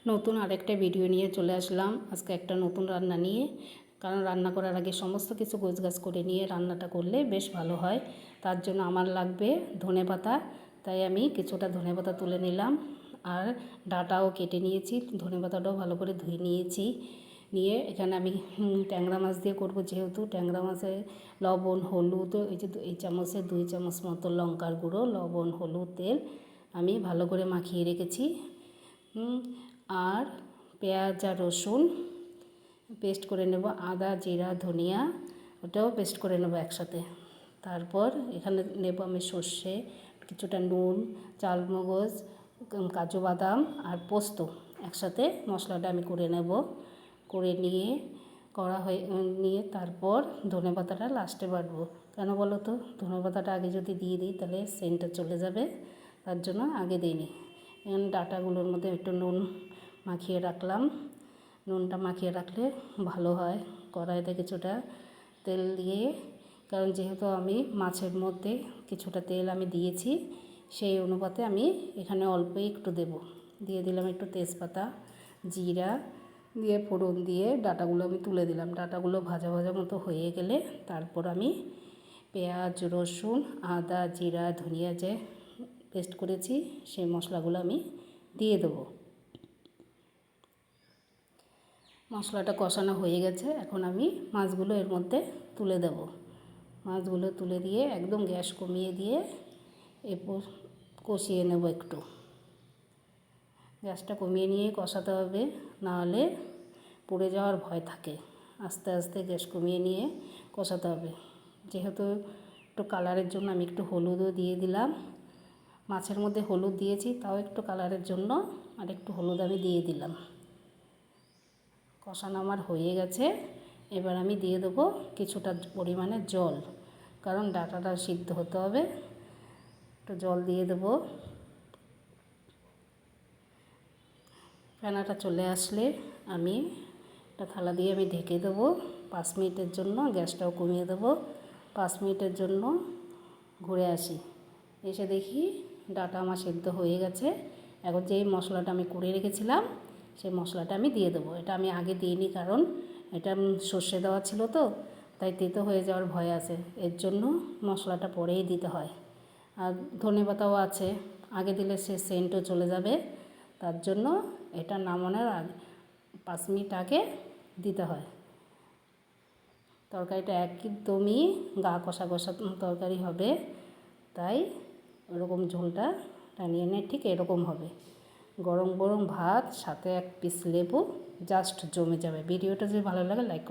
নতুন আরেকটা ভিডিও নিয়ে চলে আসলাম আজকে একটা নতুন রান্না নিয়ে। কারণ রান্না করার আগে সমস্ত কিছু গোছগাছ করে নিয়ে রান্নাটা করলে বেশ ভালো হয়। তার জন্য আমার লাগবে ধনেপাতা, তাই আমি কিছুটা ধনেপাতা তুলে নিলাম। আর ডাঁটাও কেটে নিয়েছি, ধনেপাতাটাও ভালো করে ধুয়ে নিয়েছি। নিয়ে এখানে আমি ট্যাংরা মাছ দিয়ে করব, যেহেতু ট্যাংরা মাছে লবণ হলুদ এই চামচে 2 চামচ মতো লঙ্কার গুঁড়ো, লবণ হলুদ তেল আমি ভালো করে মাখিয়ে রেখেছি। আর পেঁয়াজ আর রসুন পেস্ট করে নেব, আদা জিরা ধনিয়া ওটাও পেস্ট করে নেব একসাথে। তারপর এখানে নেব আমি সর্ষে, কিছুটা নুন, চালমগজ, কাজু বাদাম আর পোস্ত একসাথে মশলাটা আমি করে নেব। করে নিয়ে করা হয়ে নিয়ে তারপর ধনেপাতাটা লাস্টে বাটবো। কেন বলো তো, ধনেপাতাটা আগে যদি দিয়ে দিই তাহলে সেন্টটা চলে যাবে, তার জন্য আগে দিইনি। ডাঁটাগুলোর মধ্যে একটু নুন মাখিয়ে রাখলাম, নুনটা মাখিয়ে রাখলে ভালো হয়। কড়াইতে কিছুটা তেল দিয়ে, কারণ যেহেতু আমি মাছের মধ্যে কিছুটা তেল আমি দিয়েছি, সেই অনুপাতে আমি এখানে অল্প একটু দিয়ে দিলাম একটু তেজপাতা জিরা দিয়ে ফোড়ন দিয়ে ডাঁটাগুলো আমি তুলে দিলাম। ডাঁটাগুলো ভাজা ভাজা মতো হয়ে গেলে তারপর আমি পেঁয়াজ রসুন আদা জিরা ধনিয়া যে পেস্ট করেছি সেই মশলাগুলো আমি দিয়ে দেবো। মশলাটা কষানো হয়ে গেছে, এখন আমি মাছগুলো এর মধ্যে তুলে দেব। মাছগুলো তুলে দিয়ে একদম গ্যাস কমিয়ে দিয়ে এরপর কষিয়ে নেব। একটু গ্যাসটা কমিয়ে নিয়ে কষাতে হবে, নাহলে পুড়ে যাওয়ার ভয় থাকে। আস্তে আস্তে গ্যাস কমিয়ে নিয়ে কষাতে হবে। যেহেতু একটু কালারের জন্য আমি একটু হলুদও দিয়ে দিলাম, মাছের মধ্যে হলুদ দিয়েছি, তাও একটু কালারের জন্য আর একটু হলুদ আমি দিয়ে দিলাম। কষানো আমার হয়ে গেছে, এবার আমি দিয়ে দেবো কিছুটা পরিমাণে জল, কারণ ডাঁটাটা সিদ্ধ হতে হবে। একটু জল দিয়ে দেবো। ফেনাটা চলে আসলে আমি একটা থালা দিয়ে আমি ঢেকে দেবো 5 মিনিটের জন্য। গ্যাসটাও কমিয়ে দেবো, 5 মিনিটের জন্য ঘুরে আসি। এসে দেখি ডাঁটা আমার সিদ্ধ হয়ে গেছে। এখন যেই মশলাটা আমি করে রেখেছিলাম সেই মশলাটা আমি দিয়ে দেবো। এটা আমি আগে দিইনি, কারণ এটা সর্ষে দেওয়া ছিল তো, তাই তেতো হয়ে যাওয়ার ভয় আছে, এর জন্য মশলাটা পরেই দিতে হয়। আর ধনেপাতাও আছে, আগে দিলে সে সেন্টও চলে যাবে, তার জন্য এটা নামানোর আগে 5 মিনিট আগে দিতে হয়। তরকারিটা একদমই গা কষা কষা তরকারি হবে, তাই ওরকম ঝোলটা টানিয়ে নিয়ে ঠিক এরকম হবে। গরম গরম ভাত সাথে 1 পিস লেবু, জাস্ট জমে যাবে। ভিডিওটা যদি ভালো লাগে লাইক